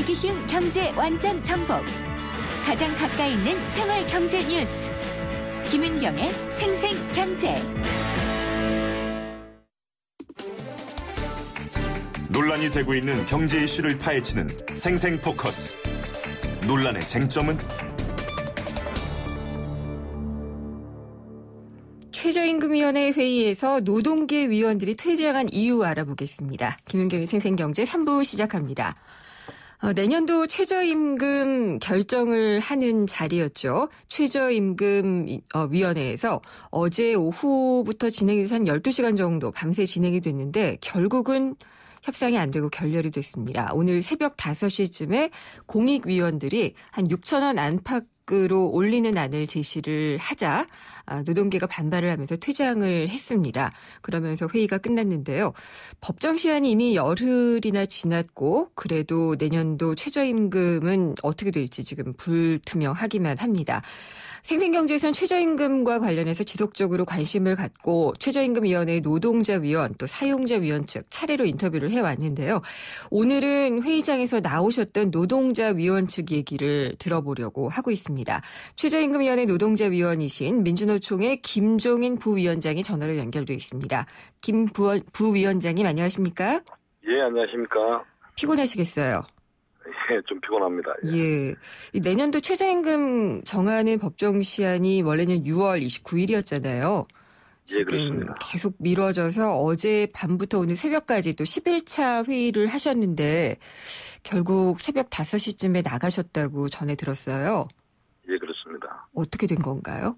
알기 쉬운 경제 완전 정복. 가장 가까이 있는 생활 경제 뉴스. 김은경의 생생경제. 논란이 되고 있는 경제 이슈를 파헤치는 생생포커스. 논란의 쟁점은? 최저임금위원회 회의에서 노동계 위원들이 퇴장한 이유 알아보겠습니다. 김은경의 생생경제 3부 시작합니다. 내년도 최저임금 결정을 하는 자리였죠. 최저임금위원회에서 어제 오후부터 진행이 돼서 한 12시간 정도 밤새 진행이 됐는데 결국은 협상이 안 되고 결렬이 됐습니다. 오늘 새벽 5시쯤에 공익위원들이 한 6천 원 안팎으로 올리는 안을 제시를 하자 노동계가 반발을 하면서 퇴장을 했습니다. 그러면서 회의가 끝났는데요. 법정 시한이 이미 열흘이나 지났고 그래도 내년도 최저임금은 어떻게 될지 지금 불투명하기만 합니다. 생생경제에서는 최저임금과 관련해서 지속적으로 관심을 갖고 최저임금위원회 노동자위원 또 사용자위원 측 차례로 인터뷰를 해왔는데요. 오늘은 회의장에서 나오셨던 노동자위원 측 얘기를 들어보려고 하고 있습니다. 최저임금위원회 노동자위원이신 민주노총의 김종인 부위원장이 전화로 연결돼 있습니다. 김 부위원장님 안녕하십니까? 예, 안녕하십니까? 피곤하시겠어요? 예, 좀 피곤합니다. 예. 내년도 최저임금 정하는 법정 시한이 원래는 6월 29일이었잖아요. 예, 그렇습니다. 계속 미뤄져서 어제 밤부터 오늘 새벽까지 또 10일차 회의를 하셨는데 결국 새벽 5시쯤에 나가셨다고 전해 들었어요. 예, 그렇습니다. 어떻게 된 건가요?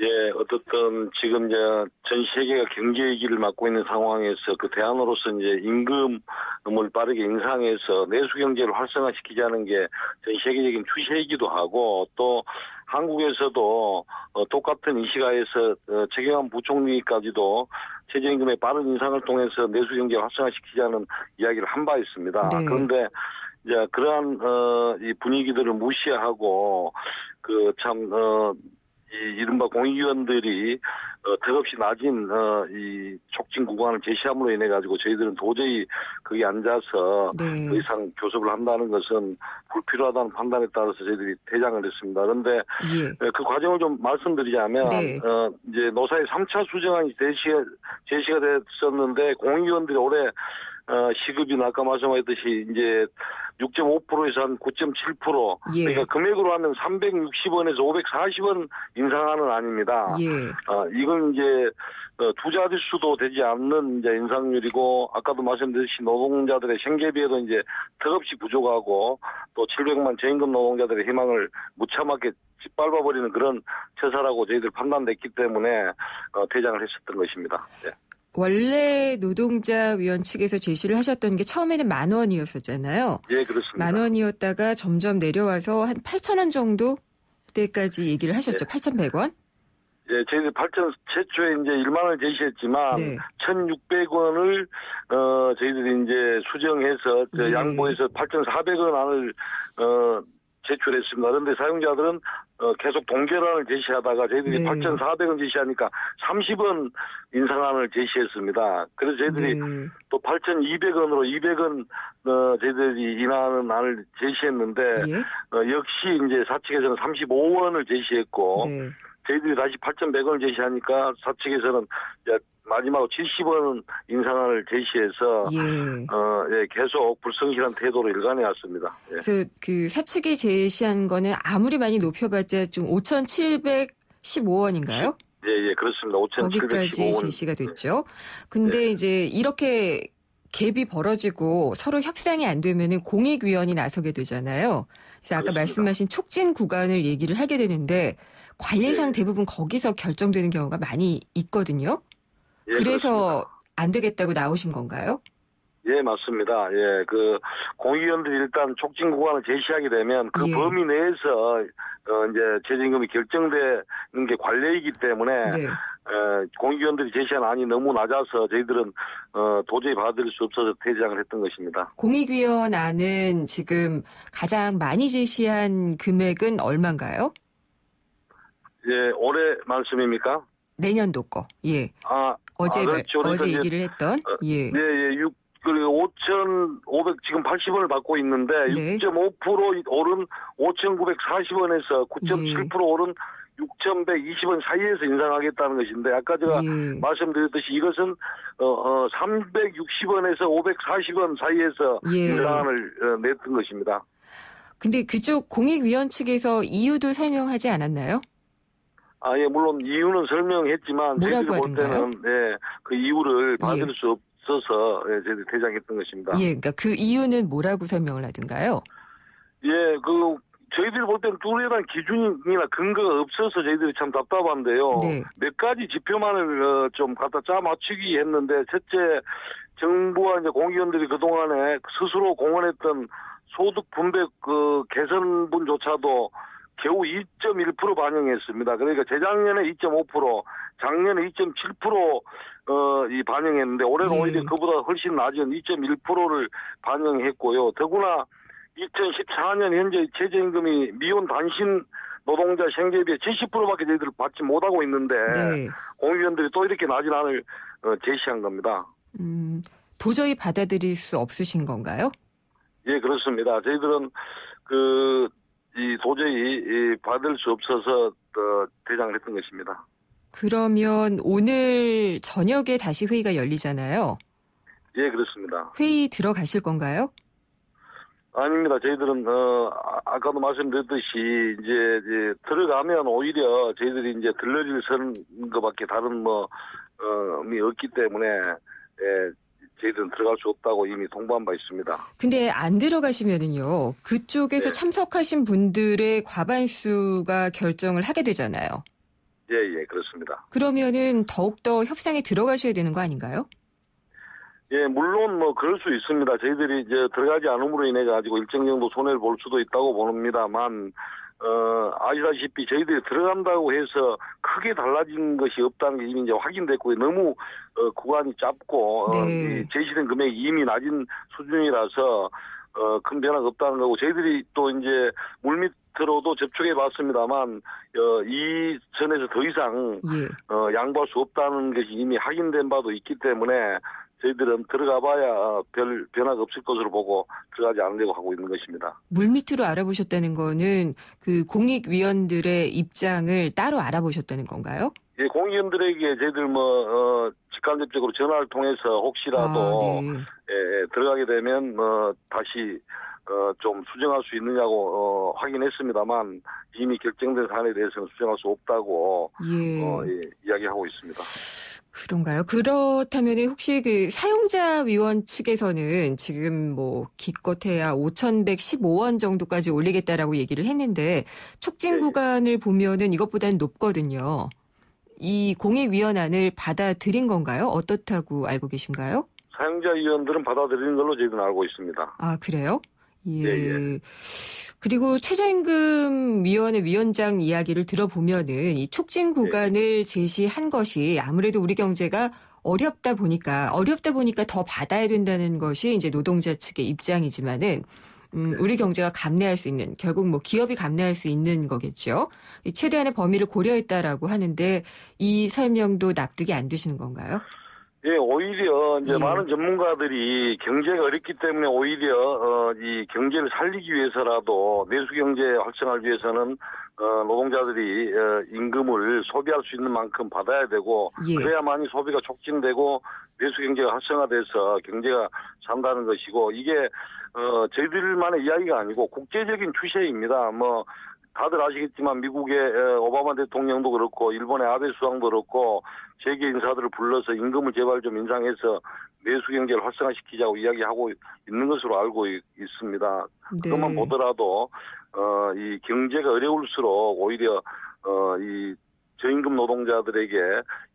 예, 어떻든 지금 이제 전 세계가 경제 위기를 맞고 있는 상황에서 그 대안으로서 이제 임금을 빠르게 인상해서 내수 경제를 활성화시키자는 게 전 세계적인 추세이기도 하고 또 한국에서도 똑같은 이 시가에서 최경환 부총리까지도 최저임금의 빠른 인상을 통해서 내수 경제 활성화시키자는 이야기를 한 바 있습니다. 네. 그런데 이제 그러한 이 분위기들을 무시하고 이 이른바 공익위원들이 턱없이 낮은 이 촉진 구간을 제시함으로 인해 가지고 저희들은 도저히 거기 앉아서 네. 더 이상 교섭을 한다는 것은 불필요하다는 판단에 따라서 저희들이 퇴장을 했습니다. 그런데 예. 그 과정을 좀 말씀드리자면 네. 이제 노사의 3차 수정안이 제시가 됐었는데 공익위원들이 올해 시급이 아까 말씀하셨듯이 이제 6.5%에서 한 9.7%. 예. 그러니까 금액으로 하면 360원에서 540원 인상하는 아닙니다. 예. 이건 이제 두 자릿수도 되지 않는 이제 인상률이고 아까도 말씀드렸듯이 노동자들의 생계비에도 이제 턱없이 부족하고 또 700만 저임금 노동자들의 희망을 무참하게 짓밟아버리는 그런 처사라고 저희들 판단됐기 때문에 퇴장을 했었던 것입니다. 예. 원래 노동자위원 측에서 제시를 하셨던 게 처음에는 10,000원이었었잖아요. 예, 그렇습니다. 10,000원이었다가 점점 내려와서 한 8,000원 정도 때까지 얘기를 하셨죠. 예. 8,100원? 예, 저희들 최초에 이제 1만 원을 제시했지만 네. 1,600원을 저희들이 이제 수정해서 예. 양보해서 8,400원 안을 제출했습니다. 그런데 사용자들은 계속 동결안을 제시하다가 저희들이 네. 8,400원 제시하니까 30원 인상안을 제시했습니다. 그래서 저희들이 네. 또 8,200원으로 200원 저희들이 인하하는 안을 제시했는데 예. 역시 이제 사측에서는 35원을 제시했고 네. 저희들이 다시 8,100원을 제시하니까 사측에서는 마지막으로 70원 인상을 제시해서 예. 계속 불성실한 태도로 일관해 왔습니다. 예. 그래서 그 사측이 제시한 거는 아무리 많이 높여봤자 좀 5,715원인가요? 예, 그렇습니다. 5,715원. 거기까지 제시가 됐죠. 근데 네. 이제 이렇게 갭이 벌어지고 서로 협상이 안 되면은 공익위원이 나서게 되잖아요. 그래서 아까 그렇습니다. 말씀하신 촉진 구간을 얘기를 하게 되는데 관례상 네. 대부분 거기서 결정되는 경우가 많이 있거든요. 예, 그래서 그렇습니다. 안 되겠다고 나오신 건가요? 예, 맞습니다. 예, 공익위원들이 일단 촉진 구간을 제시하게 되면 그 예. 범위 내에서 이제 최저임금이 결정되는 게 관례이기 때문에 네. 공익위원들이 제시한 안이 너무 낮아서 저희들은 도저히 받아들일 수 없어서 퇴장을 했던 것입니다. 공익위원 안은 지금 가장 많이 제시한 금액은 얼마인가요? 예, 올해 말씀입니까? 내년도 거. 예. 그렇죠. 어제 그러니까 얘기를 했던. 예. 네, 그리고 5,500 지금 80원을 받고 있는데 네. 6.5% 오른 5,940원에서 9.7% 오른 6,120원 사이에서 인상하겠다는 것인데 아까 제가 예. 말씀드렸듯이 이것은 360원에서 540원 사이에서 예. 인상을 냈던 것입니다. 근데 그쪽 공익위원 측에서 이유도 설명하지 않았나요? 예, 물론 이유는 설명했지만 뭐라고 저희들이 볼 하던가요? 때는 그 이유를 받을 예. 수 없어서 저희들이 퇴장했던 것입니다. 예, 그러니까 그 이유는 뭐라고 설명을 하던가요? 저희들이 볼 때는 뚜렷한 기준이나 근거가 없어서 저희들이 참 답답한데요. 네. 몇 가지 지표만을 좀 갖다 짜 맞추기 했는데 첫째 정부와 이제 공의원들이 그동안에 스스로 공언했던 소득 분배 개선분조차도 겨우 2.1% 반영했습니다. 그러니까 재작년에 2.5%, 작년에 2.7% 이 반영했는데 올해는 예. 오히려 그보다 훨씬 낮은 2.1%를 반영했고요. 더구나 2014년 현재 최저임금이 미혼 단신 노동자 생계비의 70%밖에 저희들 받지 못하고 있는데 네. 공의원들이 또 이렇게 낮은 안을 제시한 겁니다. 도저히 받아들일 수 없으신 건가요? 예, 그렇습니다. 저희들은 도저히 받을 수 없어서 퇴장을 했던 것입니다. 그러면 오늘 저녁에 다시 회의가 열리잖아요. 예, 그렇습니다. 회의 들어가실 건가요? 아닙니다. 저희들은 아까도 말씀드렸듯이 이제 들어가면 오히려 저희들이 이제 들러리를 서는 것밖에 다른 의미 없기 때문에 저희들은 들어갈 수 없다고 이미 통보한 바 있습니다. 근데 안 들어가시면은요. 그쪽에서 네. 참석하신 분들의 과반수가 결정을 하게 되잖아요. 예, 그렇습니다. 그러면은 더욱더 협상에 들어가셔야 되는 거 아닌가요? 예, 물론 그럴 수 있습니다. 저희들이 이제 들어가지 않음으로 인해 가지고 일정 정도 손해를 볼 수도 있다고 봅니다만, 아시다시피 저희들이 들어간다고 해서 크게 달라진 것이 없다는 게 이미 이제 확인됐고, 너무 구간이 짧고, 네. 제시된 금액이 이미 낮은 수준이라서, 큰 변화가 없다는 거고, 저희들이 또 이제 물밑으로도 접촉해 봤습니다만, 이 선에서 더 이상, 예. 양보할 수 없다는 것이 이미 확인된 바도 있기 때문에, 저희들은 들어가 봐야 별 변화가 없을 것으로 보고 들어가지 않으려고 하고 있는 것입니다. 물밑으로 알아보셨다는 거는 그 공익위원들의 입장을 따로 알아보셨다는 건가요? 예, 공의원들에게 저희들 직간접적으로 전화를 통해서 혹시라도 네. 들어가게 되면 다시 좀 수정할 수 있느냐고 확인했습니다만 이미 결정된 사안에 대해서는 수정할 수 없다고 이야기하고 있습니다. 그런가요? 그렇다면 혹시 그 사용자 위원 측에서는 지금 기껏해야 5,115원 정도까지 올리겠다라고 얘기를 했는데 촉진 구간을 보면은 이것보다는 높거든요. 이 공익위원안을 받아들인 건가요? 어떻다고 알고 계신가요? 사용자 위원들은 받아들이는 걸로 저희들은 알고 있습니다. 아, 그래요? 예. 그리고 최저임금위원회 위원장 이야기를 들어보면은 이 촉진 구간을 제시한 것이 아무래도 우리 경제가 어렵다 보니까 더 받아야 된다는 것이 이제 노동자 측의 입장이지만은 우리 경제가 감내할 수 있는, 결국 기업이 감내할 수 있는 거겠죠. 이 최대한의 범위를 고려했다라고 하는데 이 설명도 납득이 안 되시는 건가요? 예, 오히려 이제 많은 전문가들이 경제가 어렵기 때문에 오히려 이 경제를 살리기 위해서라도 내수 경제 활성화를 위해서는 노동자들이 임금을 소비할 수 있는 만큼 받아야 되고 그래야만이 소비가 촉진되고 내수 경제가 활성화돼서 경제가 산다는 것이고 이게 저희들만의 이야기가 아니고 국제적인 추세입니다. 다들 아시겠지만 미국의 오바마 대통령도 그렇고 일본의 아베 수상도 그렇고 세계 인사들을 불러서 임금을 제발 좀 인상해서 내수 경제를 활성화시키자고 이야기하고 있는 것으로 알고 있습니다. 네. 그것만 보더라도 이 경제가 어려울수록 오히려 이 저임금 노동자들에게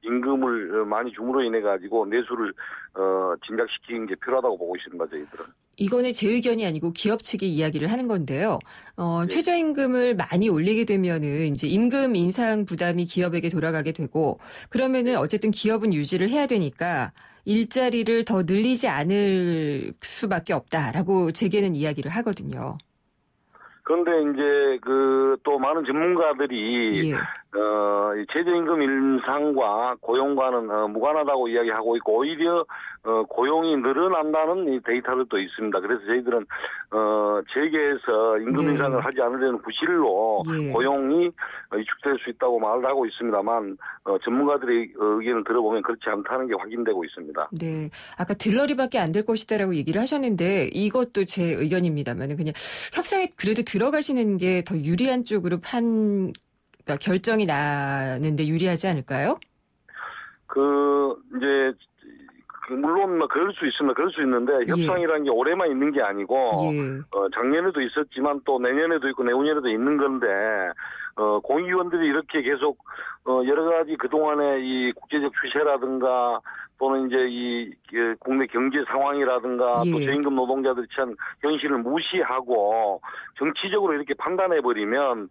임금을 많이 줌으로 인해 가지고 내수를 진작시키는 게 필요하다고 보고 있습니다. 저희들은. 이거는 제 의견이 아니고 기업 측이 이야기를 하는 건데요. 최저임금을 많이 올리게 되면은 이제 임금 인상 부담이 기업에게 돌아가게 되고 그러면은 어쨌든 기업은 유지를 해야 되니까 일자리를 더 늘리지 않을 수밖에 없다라고 제게는 이야기를 하거든요. 그런데 이제 또 많은 전문가들이 이 최저임금 인상과 고용과는 무관하다고 이야기하고 있고 오히려 고용이 늘어난다는 이 데이터도 또 있습니다. 그래서 저희들은 재계에서 임금 인상을 하지 않으려는 구실로 고용이 위축될 수 있다고 말을 하고 있습니다만 전문가들의 의견을 들어보면 그렇지 않다는 게 확인되고 있습니다. 네, 아까 들러리밖에 안 될 것이다라고 얘기를 하셨는데 이것도 제 의견입니다만 그냥 협상에 그래도 들어가시는 게 더 유리한 쪽으로 그러니까 결정이 나는데 유리하지 않을까요? 이제 물론 그럴 수 있습니다. 그럴 수 있는데 협상이라는 게 올해만 있는 게 아니고 작년에도 있었지만 또 내년에도 있고 내후년에도 있는 건데 공익위원들이 이렇게 계속 여러 가지 그동안의 이 국제적 추세라든가 또는 이제 이 국내 경제 상황이라든가 또 저임금 노동자들이 처한 현실을 무시하고 정치적으로 이렇게 판단해버리면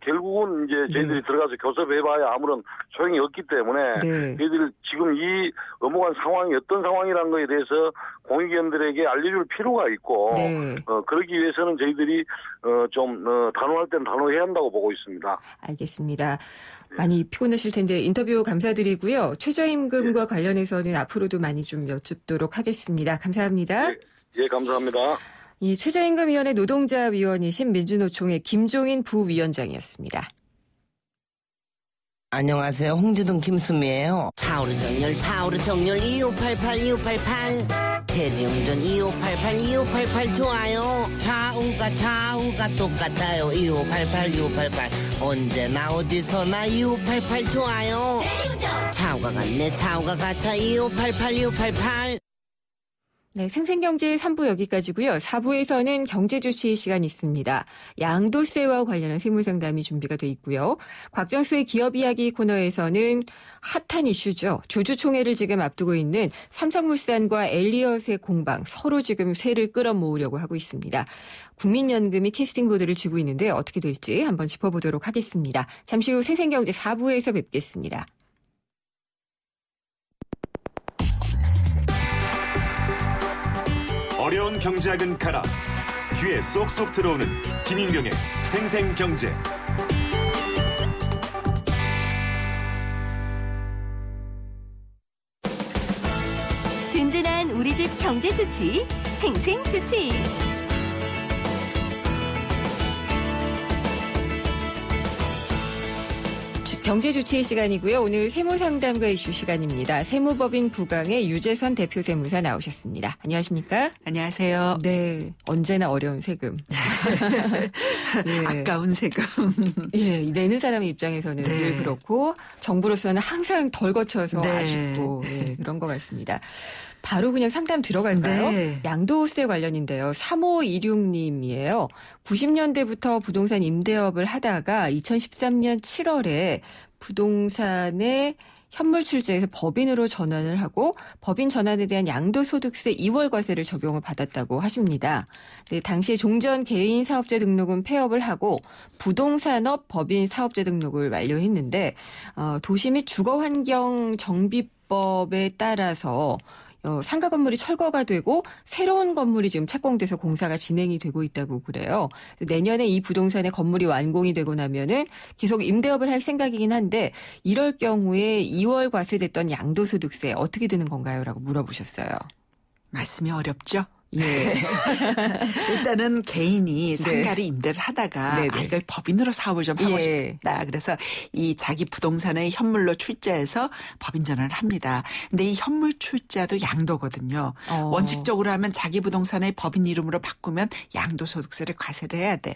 결국은 이제 저희들이 들어가서 교섭해봐야 아무런 소용이 없기 때문에 저희들이 지금 이 넘어간 상황이 어떤 상황이라는 거에 대해서 공익위원들에게 알려줄 필요가 있고 그러기 위해서는 저희들이 좀 단호할 때는 단호해야 한다고 보고 있습니다. 알겠습니다. 많이 피곤하실 텐데 인터뷰 감사드리고요. 최저임금과 관련해서는 앞으로도 많이 좀 여쭙도록 하겠습니다. 감사합니다. 예, 감사합니다. 이 최저임금위원회 노동자위원이신 민주노총의 김종인 부위원장이었습니다. 안녕하세요. 홍주동 김수미예요. 차오르 정렬 2588 대리운전 2588 좋아요. 좌우가 똑같아요. 2588 언제나 어디서나 2588 좋아요. 대리운전 차우가 같아 2588 네, 생생경제 3부 여기까지고요. 4부에서는 경제주치 시간이 있습니다. 양도세와 관련한 세무상담이 준비가 돼 있고요. 곽정수의 기업이야기 코너에서는 핫한 이슈죠. 주주총회를 지금 앞두고 있는 삼성물산과 엘리엇의 공방, 서로 지금 세를 끌어모으려고 하고 있습니다. 국민연금이 캐스팅보드를 쥐고 있는데 어떻게 될지 한번 짚어보도록 하겠습니다. 잠시 후 생생경제 4부에서 뵙겠습니다. 어려운 경제학은 가라. 귀에 쏙쏙 들어오는 김인경의 생생경제. 든든한 우리 집 경제주치, 생생주치. 경제주치의 시간이고요. 오늘 세무상담과 이슈 시간입니다. 세무법인 부강의 유재선 대표 세무사 나오셨습니다. 안녕하십니까? 안녕하세요. 네, 언제나 어려운 세금. 아까운 세금. 예, 내는 사람의 입장에서는 늘 그렇고 정부로서는 항상 덜 거쳐서 아쉽고 그런 것 같습니다. 바로 그냥 상담 들어갈까요? 양도세 관련인데요. 3526님이에요. 90년대부터 부동산 임대업을 하다가 2013년 7월에 부동산의 현물 출자에서 법인으로 전환을 하고 법인 전환에 대한 양도소득세 2월 과세를 적용을 받았다고 하십니다. 네, 당시에 종전 개인 사업자 등록은 폐업을 하고 부동산업 법인 사업자 등록을 완료했는데 도시 및 주거환경 정비법에 따라서 상가 건물이 철거가 되고 새로운 건물이 지금 착공돼서 공사가 진행이 되고 있다고 그래요. 내년에 이 부동산의 건물이 완공이 되고 나면은 계속 임대업을 할 생각이긴 한데 이럴 경우에 2월 과세됐던 양도소득세 어떻게 되는 건가요? 라고 물어보셨어요. 말씀이 어렵죠? 예. 일단은 개인이 상가를 임대를 하다가 이걸 법인으로 사업을 좀 하고 싶다. 그래서 이 자기 부동산을 현물로 출자해서 법인 전환을 합니다. 근데 이 현물 출자도 양도거든요. 원칙적으로 하면 자기 부동산을 법인 이름으로 바꾸면 양도소득세를 과세를 해야 돼요.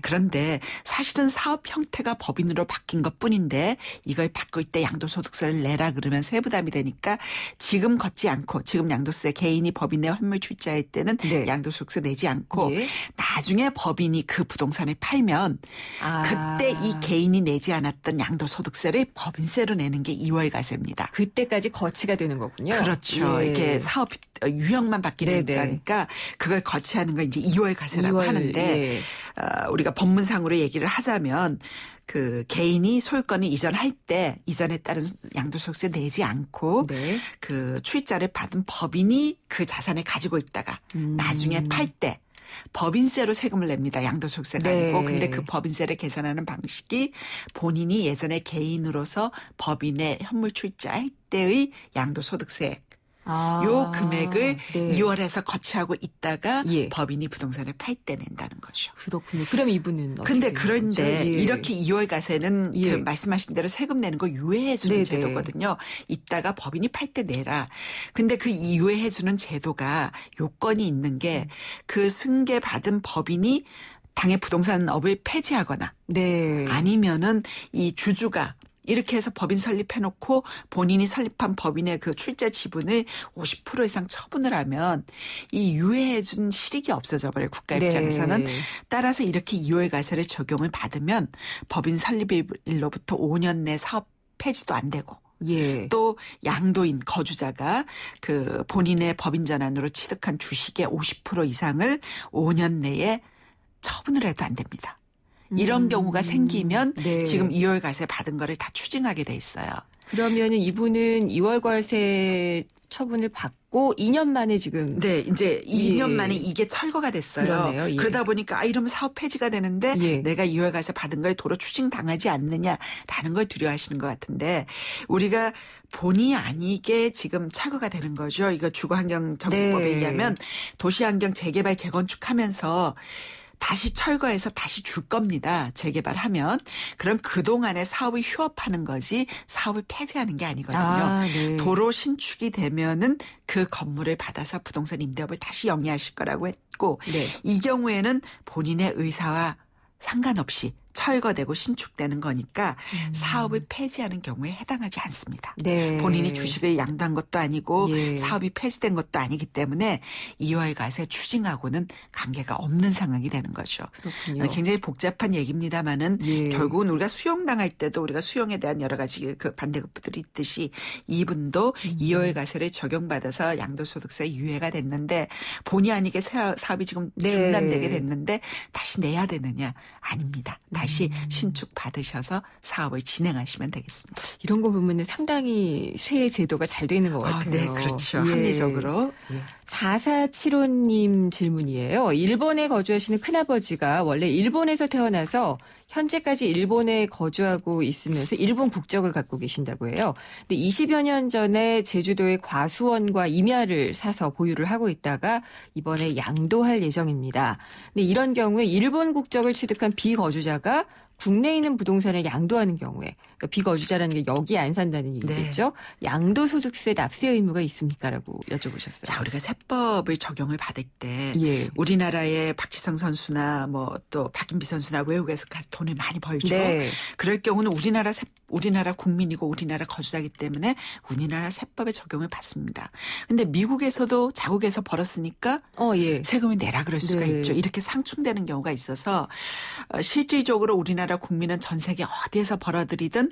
그런데 사실은 사업 형태가 법인으로 바뀐 것뿐인데 이걸 바꿀 때 양도소득세를 내라 그러면 세부담이 되니까 지금 걷지 않고 지금 양도세 개인이 법인의 현물 출자에 때는 양도소득세 내지 않고 나중에 법인이 그 부동산을 팔면 그때 이 개인이 내지 않았던 양도소득세를 법인세로 내는 게 2월 과세입니다. 그때까지 거치가 되는 거군요. 그렇죠. 이게 사업 유형만 바뀌는 거니까 그걸 거치하는 걸 이제 2월 과세라고 하는데 우리가 법문상으로 얘기를 하자면 그 개인이 소유권을 이전할 때 이전에 따른 양도소득세 내지 않고 그 출자를 받은 법인이 그 자산을 가지고 있다가 나중에 팔 때 법인세로 세금을 냅니다. 양도소득세가 아니고. 근데 그 법인세를 계산하는 방식이 본인이 예전에 개인으로서 법인의 현물 출자할 때의 양도소득세 요 금액을 2월에서 거치하고 있다가 법인이 부동산을 팔 때 낸다는 거죠. 그렇군요. 그럼 이분은 그런데 이렇게 2월 가세는 그 말씀하신 대로 세금 내는 거 유예해 주는 제도거든요. 이따가 법인이 팔 때 내라. 근데 그 유예해 주는 제도가 요건이 있는 게 그 승계 받은 법인이 당해 부동산업을 폐지하거나 아니면은 이 주주가 이렇게 해서 법인 설립해놓고 본인이 설립한 법인의 그 출자 지분을 50% 이상 처분을 하면 이 유예해준 실익이 없어져 버려요. 국가 입장에서는. 따라서 이렇게 유예과세를 적용을 받으면 법인 설립일로부터 5년 내 사업 폐지도 안 되고 또 양도인 거주자가 그 본인의 법인 전환으로 취득한 주식의 50% 이상을 5년 내에 처분을 해도 안 됩니다. 이런 경우가 생기면 지금 2월 과세 받은 거를 다 추징하게 돼 있어요. 그러면은 이분은 2월 과세 처분을 받고 2년 만에 지금 이제 2년 만에 이게 철거가 됐어요. 그러네요. 그러다 보니까 이러면 사업 폐지가 되는데 내가 2월 과세 받은 거에 도로 추징 당하지 않느냐라는 걸 두려워하시는 것 같은데 우리가 본의 아니게 지금 철거가 되는 거죠. 이거 주거환경정비법에 의하면 도시환경 재개발 재건축하면서 다시 철거해서 다시 줄 겁니다. 재개발하면. 그럼 그동안의 사업을 휴업하는 거지 사업을 폐지하는 게 아니거든요. 도로 신축이 되면은 그 건물을 받아서 부동산 임대업을 다시 영위하실 거라고 했고 이 경우에는 본인의 의사와 상관없이 철거되고 신축되는 거니까 사업을 폐지하는 경우에 해당하지 않습니다. 본인이 주식을 양도한 것도 아니고 사업이 폐지된 것도 아니기 때문에 2월 과세 추징하고는 관계가 없는 상황이 되는 거죠. 그렇군요. 굉장히 복잡한 얘기입니다만은 결국은 우리가 수용당할 때도 우리가 수용에 대한 여러 가지 그 반대급부들이 있듯이 이분도 2월 과세를 적용받아서 양도소득세 유예가 됐는데 본의 아니게 사업이 지금 중단되게 됐는데 다시 내야 되느냐? 아닙니다. 다시 신축 받으셔서 사업을 진행하시면 되겠습니다. 이런 거 보면 상당히 세액 제도가 잘 되는 것 같아요. 네, 그렇죠. 합리적으로. 4475님 질문이에요. 일본에 거주하시는 큰아버지가 원래 일본에서 태어나서 현재까지 일본에 거주하고 있으면서 일본 국적을 갖고 계신다고 해요. 근데 20여 년 전에 제주도의 과수원과 임야를 사서 보유를 하고 있다가 이번에 양도할 예정입니다. 근데 이런 경우에 일본 국적을 취득한 비거주자가 국내에 있는 부동산을 양도하는 경우에 그러니까 비거주자라는 게 여기 안 산다는 얘기겠죠. 양도소득세 납세 의무가 있습니까라고 여쭤보셨어요. 자, 우리가 세법을 적용을 받을 때 우리나라의 박지성 선수나 뭐 또 박인비 선수나 외국에서 돈을 많이 벌죠. 그럴 경우는 우리나라 국민이고 우리나라 거주자이기 때문에 우리나라 세법의 적용을 받습니다. 근데 미국에서도 자국에서 벌었으니까 세금을 내라 그럴 수가 있죠. 이렇게 상충되는 경우가 있어서 실질적으로 우리나라 국민은 전 세계 어디에서 벌어들이든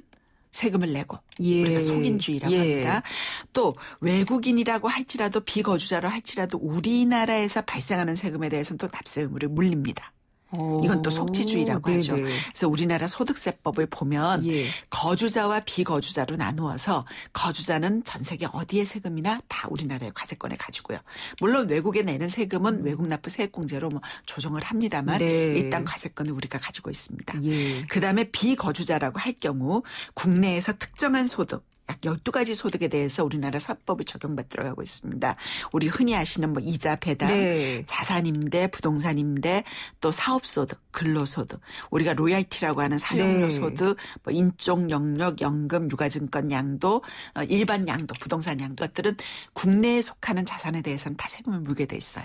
세금을 내고 우리가 속인주의라고 합니다. 또 외국인이라고 할지라도 비거주자로 할지라도 우리나라에서 발생하는 세금에 대해서는 또 납세 의무를 물립니다. 이건 또 속지주의라고 하죠. 그래서 우리나라 소득세법을 보면 거주자와 비거주자로 나누어서 거주자는 전 세계 어디의 세금이나 다 우리나라의 과세권을 가지고요. 물론 외국에 내는 세금은 외국 납부 세액공제로 뭐 조정을 합니다만 일단 과세권을 우리가 가지고 있습니다. 그다음에 비거주자라고 할 경우 국내에서 특정한 소득 약 12가지 소득에 대해서 우리나라 사법이 적용받도록 하고 있습니다. 우리 흔히 아시는 뭐 이자 배당, 자산임대, 부동산임대, 또 사업소득, 근로소득, 우리가 로얄티라고 하는 사용료소득, 뭐 인적 영역, 연금, 유가증권 양도, 일반 양도, 부동산 양도 것들은 국내에 속하는 자산에 대해서는 다 세금을 물게 돼 있어요.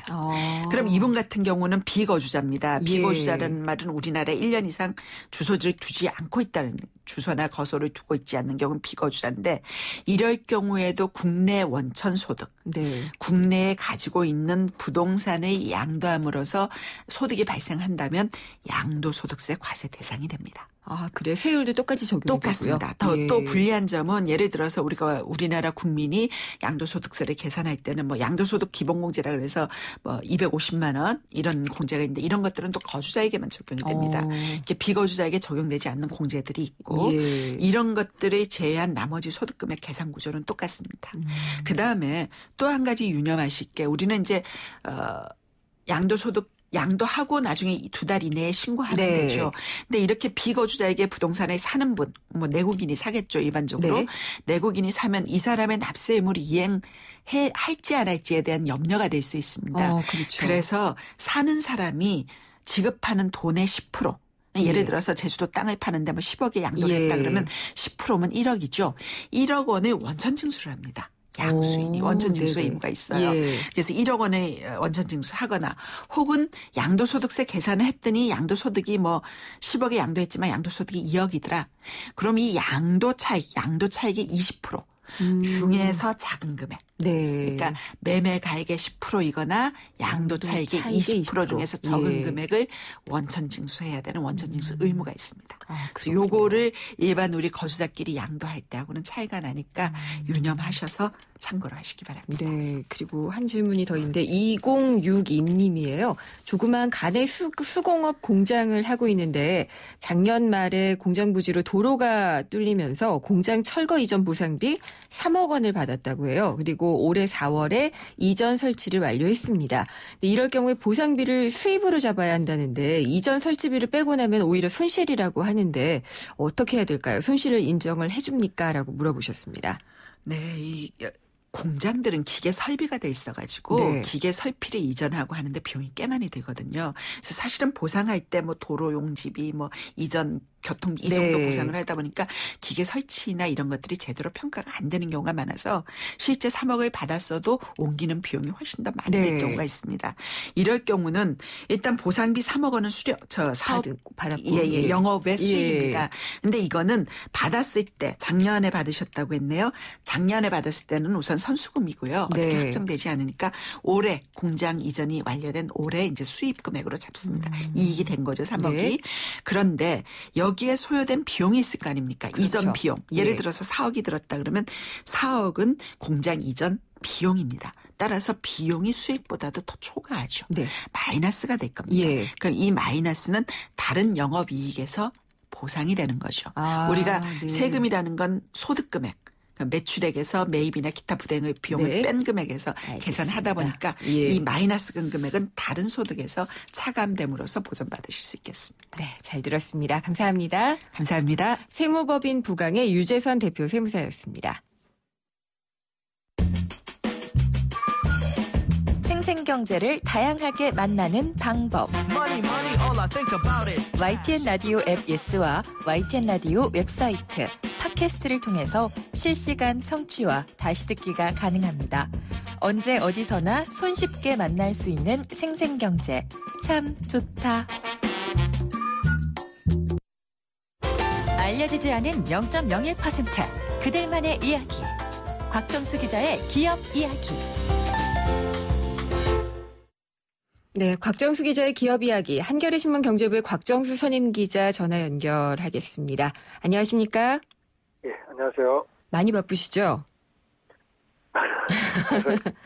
그럼 이분 같은 경우는 비거주자입니다. 비거주자라는 말은 우리나라에 1년 이상 주소지를 두지 않고 있다는 주소나 거소를 두고 있지 않는 경우는 비거주자인데 이럴 경우에도 국내 원천 소득, 국내에 가지고 있는 부동산의 양도함으로써 소득이 발생한다면 양도소득세 과세 대상이 됩니다. 아, 그래. 세율도 똑같이 적용되고요. 똑같습니다. 또 불리한 점은 예를 들어서 우리나라 국민이 양도소득세를 계산할 때는 뭐 양도소득 기본공제라 그래서 뭐 250만 원 이런 공제가 있는데 이런 것들은 또 거주자에게만 적용이 됩니다. 이렇게 비거주자에게 적용되지 않는 공제들이 있고 이런 것들을 제외한 나머지 소득금액 계산 구조는 똑같습니다. 그다음에 또 한 가지 유념하실 게 우리는 이제 양도소득 양도하고 나중에 2달 이내에 신고하면 되죠. 근데 이렇게 비거주자에게 부동산에 사는 분, 뭐 내국인이 사겠죠, 일반적으로. 내국인이 사면 이 사람의 납세 의무를 할지 안 할지에 대한 염려가 될 수 있습니다. 그렇죠. 그래서 사는 사람이 지급하는 돈의 10%. 예를 들어서 제주도 땅을 파는데 뭐 10억에 양도를 했다 그러면 10%면 1억이죠. 1억 원을 원천 징수를 합니다. 양수인이 원천 징수 의무가 있어요. 그래서 1억 원의 원천 징수하거나 혹은 양도소득세 계산을 했더니 양도소득이 뭐 10억에 양도했지만 양도소득이 2억이더라. 그럼 이 양도 차익의 20% 중에서 작은 금액. 그러니까 매매 가액의 10%이거나 양도 차익의 20% 중에서 적은 금액을 원천 징수해야 되는 원천 징수 의무가 있습니다. 그래서 요거를 일반 우리 거주자끼리 양도할 때하고는 차이가 나니까 유념하셔서 참고를 하시기 바랍니다. 네. 그리고 한 질문이 더 있는데 2062님이에요. 조그만 간의 수공업 공장을 하고 있는데 작년 말에 공장 부지로 도로가 뚫리면서 공장 철거 이전 보상비 3억 원을 받았다고 해요. 그리고 올해 4월에 이전 설치를 완료했습니다. 이럴 경우에 보상비를 수입으로 잡아야 한다는데 이전 설치비를 빼고 나면 오히려 손실이라고 하는데 어떻게 해야 될까요? 손실을 인정을 해줍니까? 라고 물어보셨습니다. 네. 공장들은 기계 설비가 돼 있어가지고 기계 설비를 이전하고 하는데 비용이 꽤 많이 들거든요. 그래서 사실은 보상할 때 뭐 도로 용지비 뭐 이전 교통비 이 정도 보상을 하다 보니까 기계 설치나 이런 것들이 제대로 평가가 안 되는 경우가 많아서 실제 3억을 받았어도 옮기는 비용이 훨씬 더 많이 들 경우가 있습니다. 이럴 경우는 일단 보상비 3억 원은 사업 영업의 수익입니다. 근데 이거는 받았을 때 작년에 받으셨다고 했네요. 작년에 받았을 때는 우선 선수금이고요. 어떻게 확정되지 않으니까 올해 공장 이전이 완료된 올해 이제 수입 금액으로 잡습니다. 이익이 된 거죠, 3억이. 그런데 여기에 소요된 비용이 있을 거 아닙니까? 이전 비용. 예를 들어서 4억이 들었다 그러면 4억은 공장 이전 비용입니다. 따라서 비용이 수익보다도 더 초과하죠. 마이너스가 될 겁니다. 그럼 이 마이너스는 다른 영업이익에서 보상이 되는 거죠. 우리가 세금이라는 건 소득금액. 매출액에서 매입이나 기타 부대의 비용을 뺀 금액에서 계산하다 보니까 이 마이너스 금액은 다른 소득에서 차감됨으로써 보전받으실 수 있겠습니다. 네, 잘 들었습니다. 감사합니다. 감사합니다. 세무법인 부강의 유재선 대표 세무사였습니다. 생생경제를 다양하게 만나는 방법. YTN 라디오 앱 예스와 YTN 라디오 웹사이트, 팟캐스트를 통해서 실시간 청취와 다시 듣기가 가능합니다. 언제 어디서나 손쉽게 만날 수 있는 생생경제. 참 좋다. 알려지지 않은 0.01% 그들만의 이야기. 곽정수 기자의 기업 이야기. 네, 곽정수 기자의 기업 이야기. 한겨레 신문 경제부의 곽정수 선임 기자 전화 연결하겠습니다. 안녕하십니까? 예, 안녕하세요. 많이 바쁘시죠?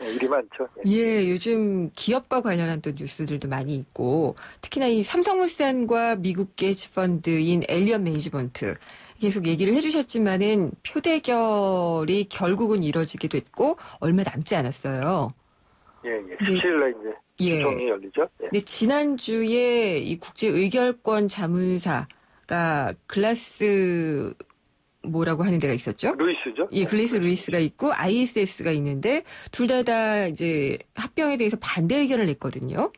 일이 많죠. 예, 요즘 기업과 관련한 또 뉴스들도 많이 있고 특히나 이 삼성물산과 미국계 펀드인 엘리엇 매니지먼트 계속 얘기를 해주셨지만은 표대결이 결국은 이뤄지게 됐고 얼마 남지 않았어요. 예. 17일에 이제 조정이 열리죠. 네, 지난주에 이 국제의결권 자문사가 글라스 뭐라고 하는 데가 있었죠? 루이스죠. 예, 글래스 루이스가 있고 ISS가 있는데 둘 다 이제 합병에 대해서 반대 의견을 냈거든요.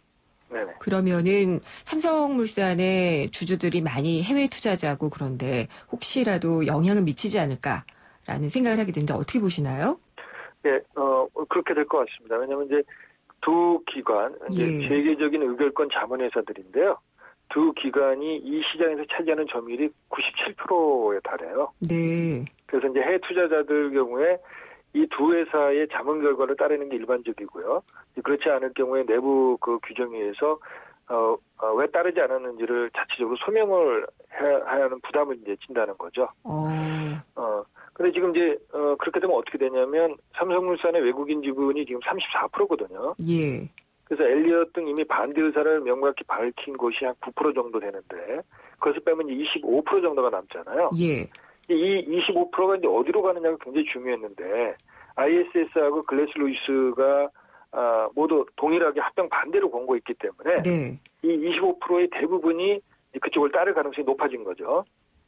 네네. 그러면은 삼성물산의 주주들이 많이 해외 투자자고 그런데 혹시라도 영향을 미치지 않을까라는 생각을 하게 되는데 어떻게 보시나요? 네, 그렇게 될 것 같습니다. 왜냐하면 이제 두 기관, 이제 세계적인 의결권 자문회사들인데요. 두 기관이 이 시장에서 차지하는 점유율이 97%에 달해요. 네. 그래서 이제 해외 투자자들 경우에 이 두 회사의 자문 결과를 따르는 게 일반적이고요. 그렇지 않을 경우에 내부 그 규정에 의해서 왜 따르지 않았는지를 자체적으로 소명을 해야 하는 부담을 이제 진다는 거죠. 근데 지금 이제 그렇게 되면 어떻게 되냐면 삼성물산의 외국인 지분이 지금 34%거든요. 예. 그래서 엘리엇 등 이미 반대 의사를 명확히 밝힌 곳이 한 9% 정도 되는데 그것을 빼면 이제 25% 정도가 남잖아요. 예. 이 25%가 이제 어디로 가느냐가 굉장히 중요했는데 ISS하고 글래스 루이스가 모두 동일하게 합병 반대로 권고했기 때문에 네. 이 25%의 대부분이 그쪽을 따를 가능성이 높아진 거죠.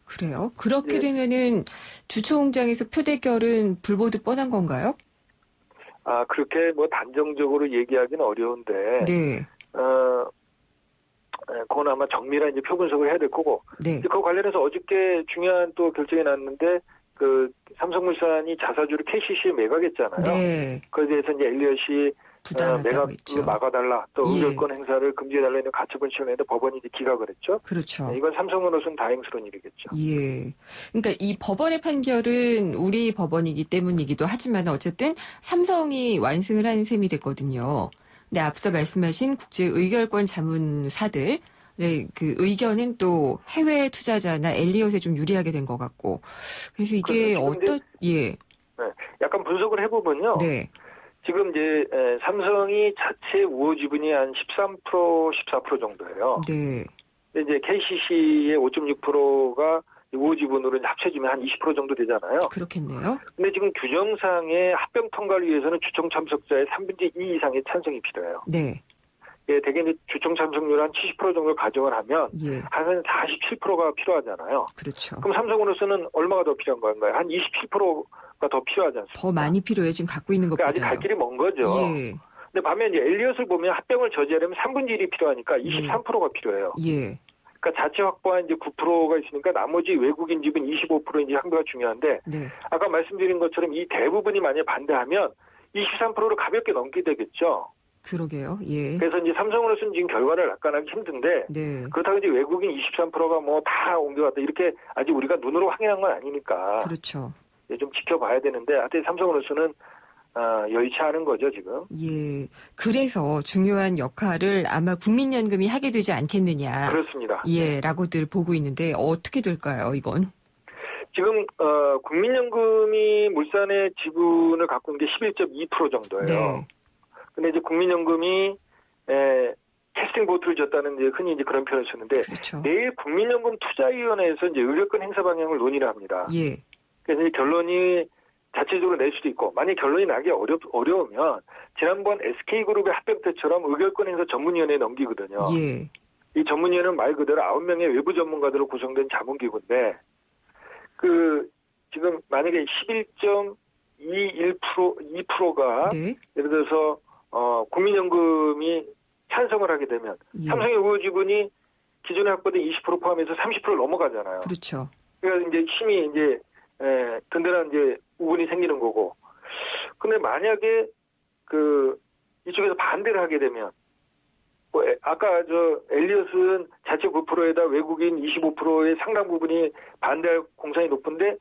그래요? 그렇게 되면은 주총장에서 표대결은 불보듯 뻔한 건가요? 그렇게 뭐 단정적으로 얘기하기는 어려운데, 네. 그건 아마 정밀한 이제 표분석을 해야 될 거고, 네. 그 관련해서 어저께 중요한 또 결정이 났는데, 삼성물산이 자사주를 KCC에 매각했잖아요. 네. 그에 대해서 이제 엘리엇이 부당하다고 했죠. 막아달라, 또 의결권 행사를 금지해달라 있는 가처분 신청했는데 법원이 이제 기각을 했죠. 그렇죠. 네, 이건 삼성으로서는 다행스러운 일이겠죠. 예. 그러니까 이 법원의 판결은 우리 법원이기 때문이기도 하지만 어쨌든 삼성이 완승을 한 셈이 됐거든요. 근데 앞서 말씀하신 국제 의결권 자문사들의 그 의견은 또 해외 투자자나 엘리엇에 좀 유리하게 된 것 같고. 그래서 이게 예. 네, 약간 분석을 해보면요. 네. 지금 이제 삼성이 자체 우호 지분이 한 13%, 14% 정도예요. 네. 근데 이제 KCC의 5.6%가 우호 지분으로 이제 합쳐지면 한 20% 정도 되잖아요. 그렇겠네요. 근데 지금 규정상의 합병 통과를 위해서는 주총 참석자의 3분의 2 이상의 찬성이 필요해요. 네. 예, 대개 이제 주총 참석률 한 70% 정도 가정을 하면 예. 한 47%가 필요하잖아요. 그렇죠. 그럼 삼성으로서는 얼마가 더 필요한 건가요? 한 27%가 더 필요하지 않습니까? 더 많이 필요해 지금 갖고 있는 것보다. 그러니까 아직 갈 길이 먼 거죠. 예. 근데 반면 이제 엘리엇을 보면 합병을 저지하려면 3분의 1이 필요하니까 23%가 필요해요. 예. 그러니까 자체 확보한 이제 9%가 있으니까 나머지 외국인 지분 25% 이제 한도가 중요한데 네. 아까 말씀드린 것처럼 이 대부분이 만약에 반대하면 23%를 가볍게 넘게 되겠죠. 그러게요. 예. 그래서 이제 삼성으로서는 지금 결과를 낙관하기 힘든데 네. 그렇다고 이제 외국인 23%가 뭐 다 옮겨갔다 이렇게 아직 우리가 눈으로 확인한 건 아니니까 그렇죠. 좀 지켜봐야 되는데 하여튼 삼성으로서는 여의치 않은 거죠 지금. 예. 그래서 중요한 역할을 아마 국민연금이 하게 되지 않겠느냐. 그렇습니다. 예, 라고들 보고 있는데 어떻게 될까요, 이건? 지금 국민연금이 물산의 지분을 갖고 있는 게 11.2% 정도예요. 네. 근데 이제 국민연금이 캐스팅 보트를 줬다는 이제 흔히 이제 그런 표현을 쓰는데 그렇죠. 내일 국민연금 투자위원회에서 이제 의결권 행사 방향을 논의를 합니다. 예. 그래서 이제 결론이 자체적으로 낼 수도 있고 만약 결론이 나기 어려우면 지난번 SK그룹의 합병 때처럼 의결권 행사 전문위원회에 넘기거든요. 예. 이 전문위원회는 말 그대로 9명의 외부 전문가들로 구성된 자문기구인데 지금 만약에 11.2%가 네. 예를 들어서 국민연금이 찬성을 하게 되면 예. 삼성의 우호 지분이 기존에 확보된 20% 포함해서 30%를 넘어가잖아요. 그렇죠. 그래서 이제 힘이 이제 든든한 이제 우분이 생기는 거고. 근데 만약에 이쪽에서 반대를 하게 되면 아까 엘리엇은 자체 9%에다 외국인 25%의 상당 부분이 반대할 공산이 높은데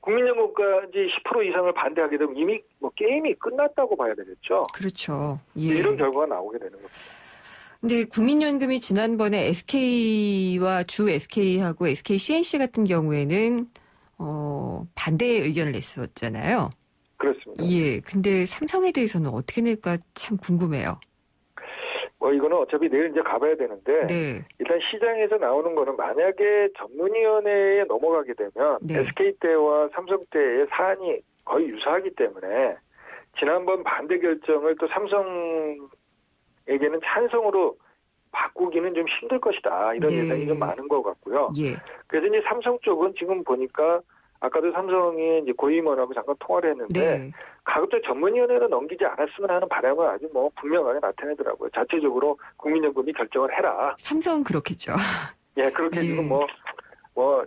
국민연금까지 10% 이상을 반대하게 되면 이미 게임이 끝났다고 봐야 되겠죠. 그렇죠. 예. 이런 결과가 나오게 되는 겁니다. 근데 국민연금이 지난번에 SK와 주 SK하고 SK CNC 같은 경우에는 반대의 의견을 냈었잖아요. 그렇습니다. 예. 근데 삼성에 대해서는 어떻게 낼까 참 궁금해요. 이거는 어차피 내일 이제 가봐야 되는데 네. 일단 시장에서 나오는 거는 만약에 전문위원회에 넘어가게 되면 네. SK 때와 삼성 때의 사안이 거의 유사하기 때문에 지난번 반대 결정을 또 삼성에게는 찬성으로 바꾸기는 좀 힘들 것이다. 이런 네. 예상이 좀 많은 것 같고요. 예. 그래서 이제 삼성 쪽은 지금 보니까 아까도 삼성이 이제 고임원하고 잠깐 통화를 했는데 네. 가급적 전문위원회로 넘기지 않았으면 하는 바람을 아주 분명하게 나타내더라고요. 자체적으로 국민연금이 결정을 해라. 삼성은 그렇겠죠. 예, 그렇게 예. 지금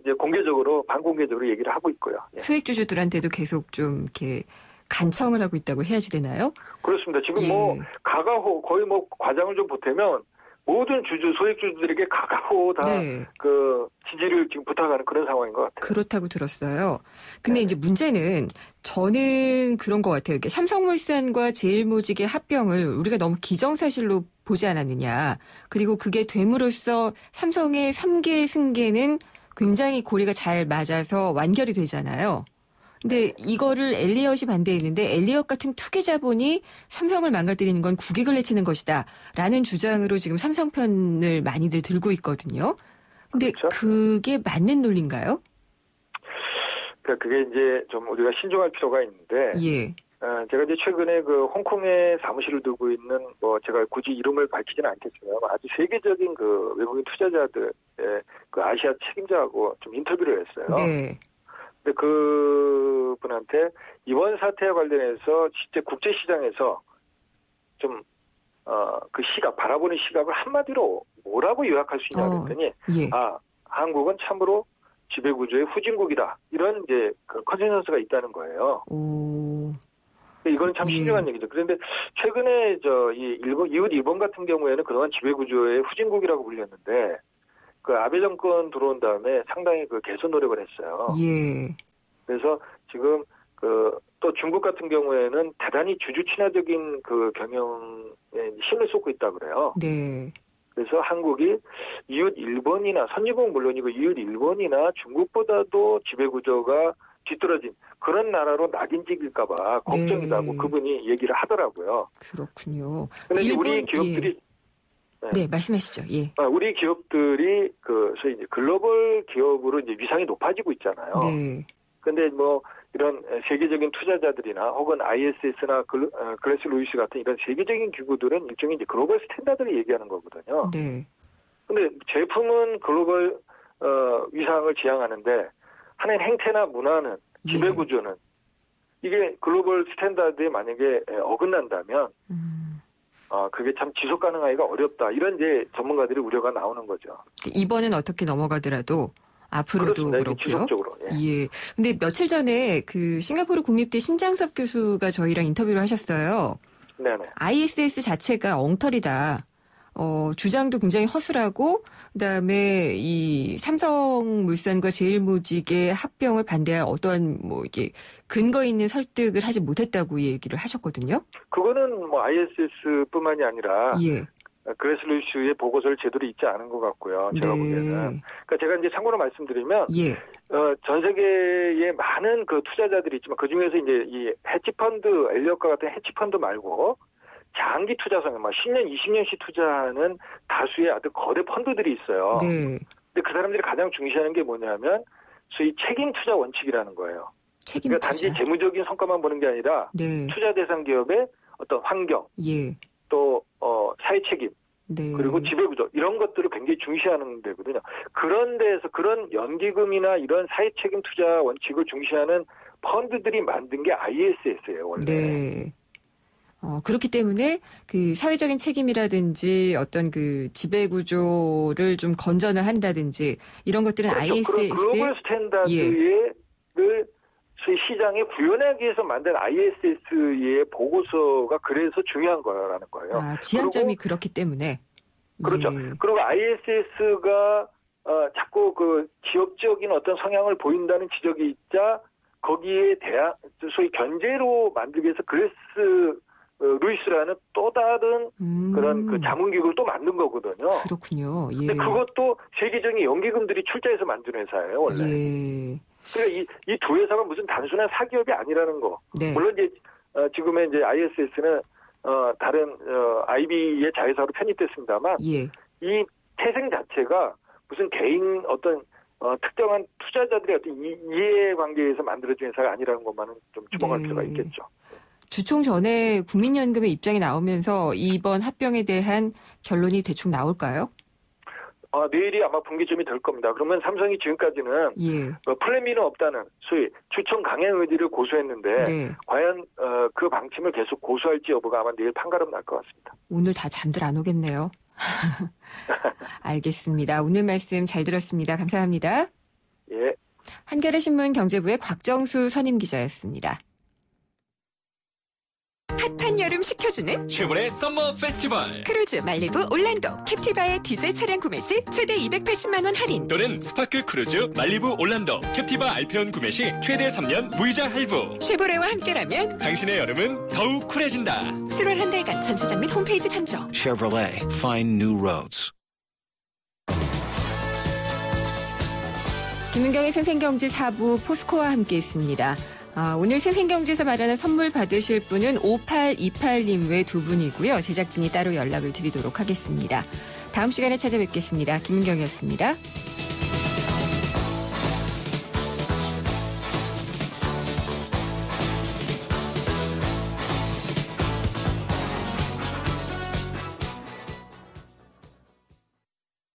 이제 공개적으로 반공개적으로 얘기를 하고 있고요. 예. 소액주주들한테도 계속 좀 이렇게 간청을 하고 있다고 해야지 되나요? 그렇습니다. 지금 예. 가가호 거의 과장을 좀 보태면 모든 소액주주들에게 가가호 다 네. 지지를 지금 부탁하는 그런 상황인 것 같아요. 그렇다고 들었어요. 근데 네. 이제 문제는 저는 그런 것 같아요. 이게 삼성물산과 제일모직의 합병을 우리가 너무 기정사실로 보지 않았느냐. 그리고 그게 됨으로써 삼성의 3개 승계는 굉장히 고리가 잘 맞아서 완결이 되잖아요. 근데 이거를 엘리엇이 반대했는데 엘리엇 같은 투기 자본이 삼성을 망가뜨리는 건 국익을 해치는 것이다. 라는 주장으로 지금 삼성 편을 많이들 들고 있거든요. 근데 그렇죠? 그게 맞는 논리인가요? 그러니까 그게 이제 좀 우리가 신중할 필요가 있는데 예. 제가 이제 최근에 그 홍콩에 사무실을 두고 있는 뭐 제가 굳이 이름을 밝히지는 않겠지만 아주 세계적인 그 외국인 투자자들의 그 아시아 책임자하고 좀 인터뷰를 했어요. 네. 근데 그 분한테 이번 사태와 관련해서 실제 국제 시장에서 좀 그 시각 바라보는 시각을 한마디로 뭐라고 요약할 수 있냐 그랬더니 예. 한국은 참으로 지배구조의 후진국이다 이런 이제 그 컨센서스가 있다는 거예요. 오. 이건 참 신중한 얘기죠. 그런데 최근에 이웃 일본 같은 경우에는 그동안 지배구조의 후진국이라고 불렸는데 그 아베 정권 들어온 다음에 상당히 그 개선 노력을 했어요. 예. 그래서 지금 또 중국 같은 경우에는 대단히 주주 친화적인 그 경영에 힘을 쏟고 있다 그래요. 네. 그래서 한국이 이웃 일본이나 선진국 물론이고 이웃 일본이나 중국보다도 지배구조가 뒤떨어진 그런 나라로 낙인찍힐까봐 걱정이라고 그분이 얘기를 하더라고요. 그렇군요. 그런데 우리 기업들이 네, 말씀하시죠. 예. 우리 기업들이 소위 이제 글로벌 기업으로 이제 위상이 높아지고 있잖아요. 네. 근데 뭐 이런 세계적인 투자자들이나 혹은 ISS나 글래스 루이스 같은 이런 세계적인 기구들은 일종의 이제 글로벌 스탠다드를 얘기하는 거거든요. 네. 근데 제품은 글로벌 위상을 지향하는데 하는 행태나 문화는 지배구조는 이게 글로벌 스탠다드에 만약에 어긋난다면 그게 참 지속 가능하기가 어렵다. 이런 이제 전문가들의 우려가 나오는 거죠. 이번은 어떻게 넘어가더라도 앞으로도 그렇고요. 지속적으로. 예. 근데 며칠 전에 그 싱가포르 국립대 신장섭 교수가 저희랑 인터뷰를 하셨어요. 네네. ISS 자체가 엉터리다. 주장도 굉장히 허술하고 그다음에 이 삼성물산과 제일모직의 합병을 반대할 어떠한 뭐 이게 근거 있는 설득을 하지 못했다고 얘기를 하셨거든요. 그거는 뭐 ISS뿐만이 아니라 예. 그레스 루이스의 보고서를 제대로 읽지 않은 것 같고요. 제가 보기에는. 그러니까 제가 이제 참고로 말씀드리면 예. 전 세계에 많은 그 투자자들이 있지만 그 중에서 이제 이 헤지펀드 엘리엇과 같은 헤지펀드 말고 장기 투자성, 막 10년, 20년씩 투자하는 다수의 아주 거대 펀드들이 있어요. 네. 근데 그 사람들이 가장 중시하는 게 뭐냐면 소위 책임 투자 원칙이라는 거예요. 책임 그러니까 투자. 단지 재무적인 성과만 보는 게 아니라 네. 투자 대상 기업의 어떤 환경, 예. 또 사회 책임, 네. 그리고 지배구조 이런 것들을 굉장히 중시하는 데거든요. 그런 데에서 그런 연기금이나 이런 사회 책임 투자 원칙을 중시하는 펀드들이 만든 게 ISS예요, 원래. 네. 그렇기 때문에 그 사회적인 책임이라든지 어떤 그 지배구조를 좀 건전을 한다든지 이런 것들은 그렇죠. ISS의 글로벌 스탠다드를 시장에 구현하기 위해서 만든 ISS의 보고서가 그래서 중요한 거라는 거예요. 지향점이 그렇기 때문에. 그렇죠. 예. 그리고 ISS가 자꾸 그 지역적인 어떤 성향을 보인다는 지적이 있자 거기에 대한 소위 견제로 만들기 위해서 그레스 루이스라는 또 다른 그런 그 자문기구를 또 만든 거거든요. 그렇군요. 예. 근데 그것도 세계적인 연기금들이 출자해서 만든 회사예요, 원래. 예. 그러니까 이 두 회사가 무슨 단순한 사기업이 아니라는 거. 네. 물론 이제 지금의 이제 ISS는 다른 IB의 자회사로 편입됐습니다만 예. 이 태생 자체가 무슨 개인 어떤 특정한 투자자들의 어떤 이해관계에서 만들어진 회사가 아니라는 것만은 좀 주목할 필요가 있겠죠. 주총 전에 국민연금의 입장이 나오면서 이번 합병에 대한 결론이 대충 나올까요? 내일이 아마 분기점이 될 겁니다. 그러면 삼성이 지금까지는 플랜 B는 없다는 소위 주총 강행 의지를 고수했는데 과연 그 방침을 계속 고수할지 여부가 아마 내일 판가름 날 것 같습니다. 오늘 다 잠들 안 오겠네요. 알겠습니다. 오늘 말씀 잘 들었습니다. 감사합니다. 예. 한겨레 신문 경제부의 곽정수 선임기자였습니다. 핫한 여름 식혀주는 쉐보레 썸머 페스티벌 크루즈 말리부 올란도 캡티바의 디젤 차량 구매 시 최대 280만 원 할인 또는 스파크 크루즈 말리부 올란도 캡티바 알페온 구매 시 최대 3년 무이자 할부 쉐보레와 함께라면 당신의 여름은 더욱 쿨해진다. 7월 한 달간 전시장 및 홈페이지 참조. Chevrolet, find new roads. 김은경의 생생경제 4부 포스코와 함께 있습니다. 오늘 생생경제에서 마련한 선물 받으실 분은 5828님 외 두 분이고요. 제작진이 따로 연락을 드리도록 하겠습니다. 다음 시간에 찾아뵙겠습니다. 김은경이었습니다.